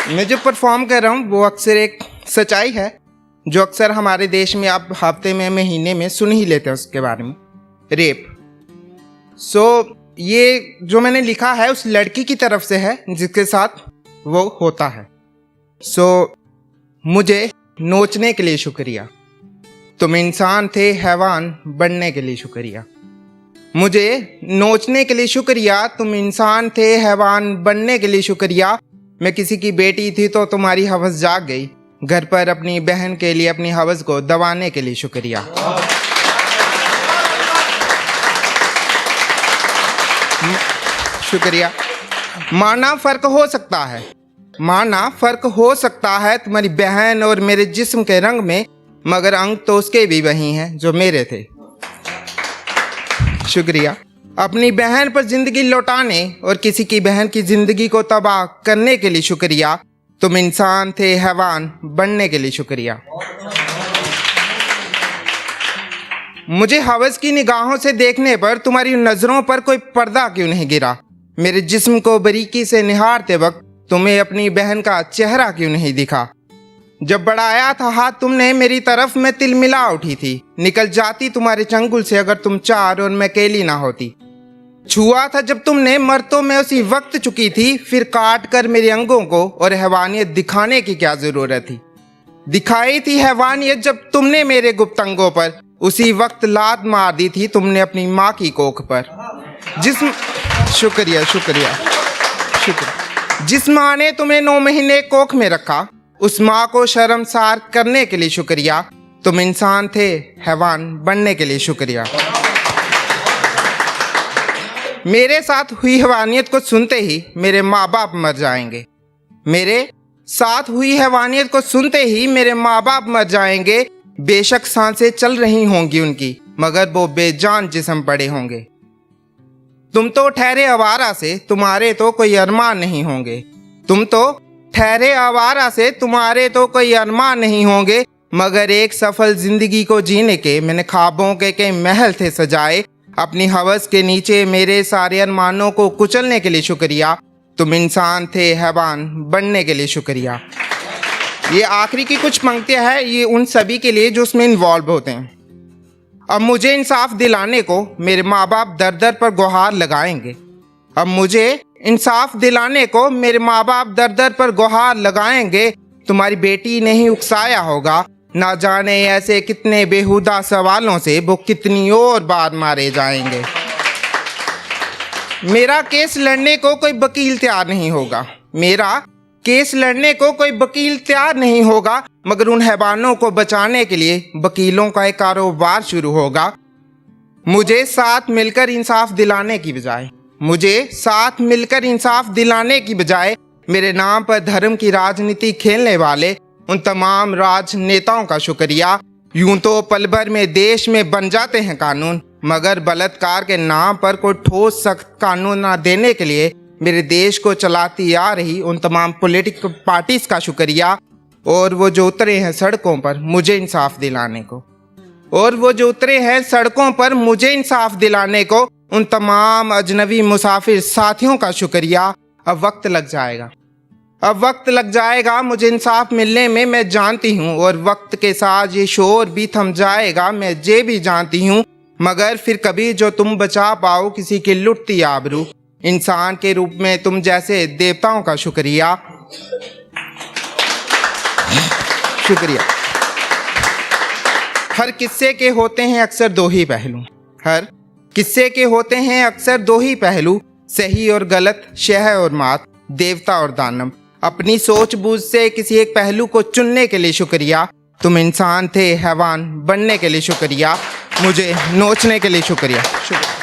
मैं जो परफॉर्म कर रहा हूँ वो अक्सर एक सच्चाई है जो अक्सर हमारे देश में आप हफ्ते में महीने में सुन ही लेते हैं उसके बारे में, रेप। ये जो मैंने लिखा है उस लड़की की तरफ से है जिसके साथ वो होता है। मुझे नोचने के लिए शुक्रिया, तुम इंसान थे हैवान बनने के लिए शुक्रिया। मुझे नोचने के लिए शुक्रिया, तुम इंसान थे हैवान बनने के लिए शुक्रिया। मैं किसी की बेटी थी तो तुम्हारी हवस जाग गई, घर पर अपनी बहन के लिए अपनी हवस को दबाने के लिए शुक्रिया। शुक्रिया। माना फर्क हो सकता है, माना फर्क हो सकता है तुम्हारी बहन और मेरे जिस्म के रंग में, मगर अंग तो उसके भी वही हैं जो मेरे थे। शुक्रिया। अपनी बहन पर जिंदगी लौटाने और किसी की बहन की जिंदगी को तबाह करने के लिए शुक्रिया। तुम इंसान थे हैवान बनने के लिए शुक्रिया। मुझे हवस की निगाहों से देखने पर तुम्हारी नजरों पर कोई पर्दा क्यों नहीं गिरा? मेरे जिस्म को बारीकी से निहारते वक्त तुम्हें अपनी बहन का चेहरा क्यों नहीं दिखा? जब बढ़ाया था हाथ तुमने मेरी तरफ, मैं तिलमिला उठी थी, निकल जाती तुम्हारे चंगुल से अगर तुम चार और मैं अकेली ना होती। छुआ था जब तुमने मर तो मैं उसी वक्त चुकी थी, फिर काट कर मेरे अंगों को और हैवानियत दिखाने की क्या जरूरत थी? दिखाई थी हैवानियत जब तुमने मेरे गुप्त अंगों पर, उसी वक्त लात मार दी थी तुमने अपनी माँ की कोख पर। शुक्रिया शुक्रिया शुक्रिया। जिस माँ ने तुम्हें 9 महीने कोख में रखा, उस माँ को शर्मसार करने के लिए शुक्रिया। तुम इंसान थे हैवान बनने के लिए शुक्रिया। मेरे साथ हुई हैवानियत को सुनते ही मेरे माँ बाप मर जाएंगे। मेरे साथ हुई हैवानियत को सुनते ही मेरे माँ बाप मर जाएंगे। बेशक सांसें चल रही होंगी उनकी, मगर वो बेजान जिस्म पड़े होंगे। तुम तो ठहरे आवारा से, तुम्हारे तो कोई अरमान नहीं होंगे। तुम तो ठहरे आवारा से, तुम्हारे तो कोई अरमान नहीं होंगे, मगर एक सफल जिंदगी को जीने के मैंने ख्वाबों के महल थे सजाए। अपनी हवस के नीचे मेरे सारे अरमानों को कुचलने के लिए शुक्रिया। तुम इंसान थे हैवान बनने के लिए शुक्रिया। ये आखिरी की कुछ पंक्तियां हैं, ये उन सभी के लिए जो उसमें इन्वॉल्व होते हैं। अब मुझे इंसाफ दिलाने को मेरे माँ बाप दर दर पर गुहार लगाएंगे। अब मुझे इंसाफ दिलाने को मेरे माँ बाप दर दर पर गुहार लगाएंगे। तुम्हारी बेटी ने ही उकसाया होगा, ना जाने ऐसे कितने बेहुदा सवालों से वो कितनी और बार मारे जाएंगे। मेरा केस लड़ने को कोई वकील तैयार नहीं होगा, मेरा केस लड़ने को कोई वकील तैयार नहीं होगा, मगर उन हैवानों को बचाने के लिए वकीलों का एक कारोबार शुरू होगा। मुझे साथ मिलकर इंसाफ दिलाने की बजाय, मुझे साथ मिलकर इंसाफ दिलाने की बजाय मेरे नाम पर धर्म की राजनीति खेलने वाले उन तमाम राजनेताओं का शुक्रिया। यूं तो पल भर में देश में बन जाते हैं कानून, मगर बलात्कार के नाम पर कोई ठोस सख्त कानून ना देने के लिए मेरे देश को चलाती आ रही उन तमाम पॉलिटिकल पार्टीज का शुक्रिया। और वो जो उतरे हैं सड़कों पर मुझे इंसाफ दिलाने को, और वो जो उतरे हैं सड़कों पर मुझे इंसाफ दिलाने को, उन तमाम अजनबी मुसाफिर साथियों का शुक्रिया। अब वक्त लग जाएगा, अब वक्त लग जाएगा मुझे इंसाफ मिलने में, मैं जानती हूँ, और वक्त के साथ ये शोर भी थम जाएगा, मैं ये भी जानती हूँ। मगर फिर कभी जो तुम बचा पाओ किसी की लुटती आबरू, इंसान के रूप में तुम जैसे देवताओं का शुक्रिया। शुक्रिया। हर किस्से के होते हैं अक्सर 2 ही पहलू, हर किस्से के होते हैं अक्सर 2 ही पहलू, सही और गलत, शह और मात, देवता और दानव। अपनी सोच बूझ से किसी एक पहलू को चुनने के लिए शुक्रिया। तुम इंसान थे हैवान बनने के लिए शुक्रिया। मुझे नोचने के लिए शुक्रिया। शुक्रिया।